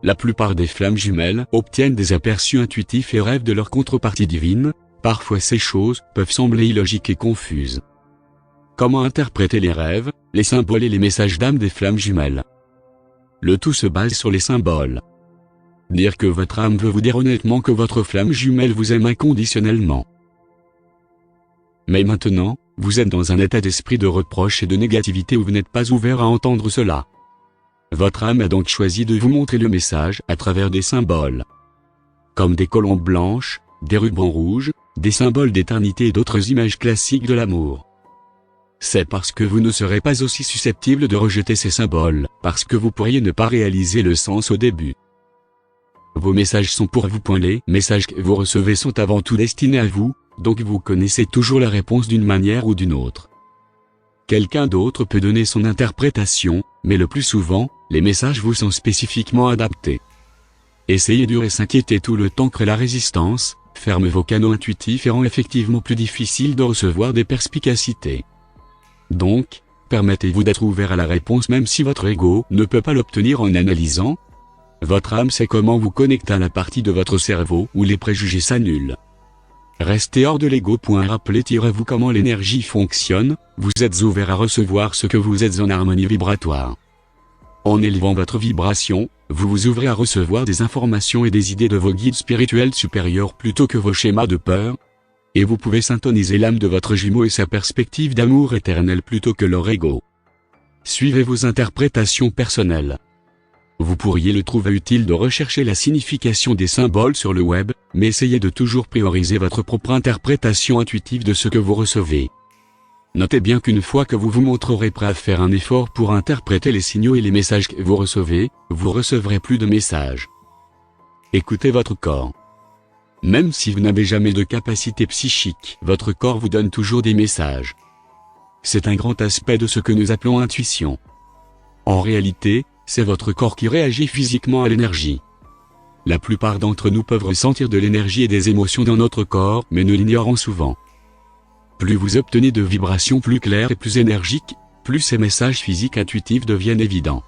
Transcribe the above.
La plupart des flammes jumelles obtiennent des aperçus intuitifs et rêvent de leur contrepartie divine. Parfois ces choses peuvent sembler illogiques et confuses. Comment interpréter les rêves, les symboles et les messages d'âme des flammes jumelles? Le tout se base sur les symboles. Dire que votre âme veut vous dire honnêtement que votre flamme jumelle vous aime inconditionnellement. Mais maintenant, vous êtes dans un état d'esprit de reproche et de négativité où vous n'êtes pas ouvert à entendre cela. Votre âme a donc choisi de vous montrer le message à travers des symboles. Comme des colombes blanches, des rubans rouges, des symboles d'éternité et d'autres images classiques de l'amour. C'est parce que vous ne serez pas aussi susceptible de rejeter ces symboles, parce que vous pourriez ne pas réaliser le sens au début. Vos messages sont pour vous. Les messages que vous recevez sont avant tout destinés à vous, donc vous connaissez toujours la réponse d'une manière ou d'une autre. Quelqu'un d'autre peut donner son interprétation, mais le plus souvent, les messages vous sont spécifiquement adaptés. Essayez dur et s'inquiéter tout le temps crée la résistance, ferme vos canaux intuitifs et rend effectivement plus difficile de recevoir des perspicacités. Donc, permettez-vous d'être ouvert à la réponse même si votre ego ne peut pas l'obtenir en analysant. Votre âme sait comment vous connecter à la partie de votre cerveau où les préjugés s'annulent. Restez hors de l'ego. Rappelez-vous comment l'énergie fonctionne, vous êtes ouvert à recevoir ce que vous êtes en harmonie vibratoire. En élevant votre vibration, vous vous ouvrez à recevoir des informations et des idées de vos guides spirituels supérieurs plutôt que vos schémas de peur. Et vous pouvez syntoniser l'âme de votre jumeau et sa perspective d'amour éternel plutôt que leur ego. Suivez vos interprétations personnelles. Vous pourriez le trouver utile de rechercher la signification des symboles sur le web, mais essayez de toujours prioriser votre propre interprétation intuitive de ce que vous recevez. Notez bien qu'une fois que vous vous montrerez prêt à faire un effort pour interpréter les signaux et les messages que vous recevrez plus de messages. Écoutez votre corps. Même si vous n'avez jamais de capacité psychique, votre corps vous donne toujours des messages. C'est un grand aspect de ce que nous appelons intuition. En réalité, c'est votre corps qui réagit physiquement à l'énergie. La plupart d'entre nous peuvent ressentir de l'énergie et des émotions dans notre corps, mais nous l'ignorons souvent. Plus vous obtenez de vibrations plus claires et plus énergiques, plus ces messages physiques intuitifs deviennent évidents.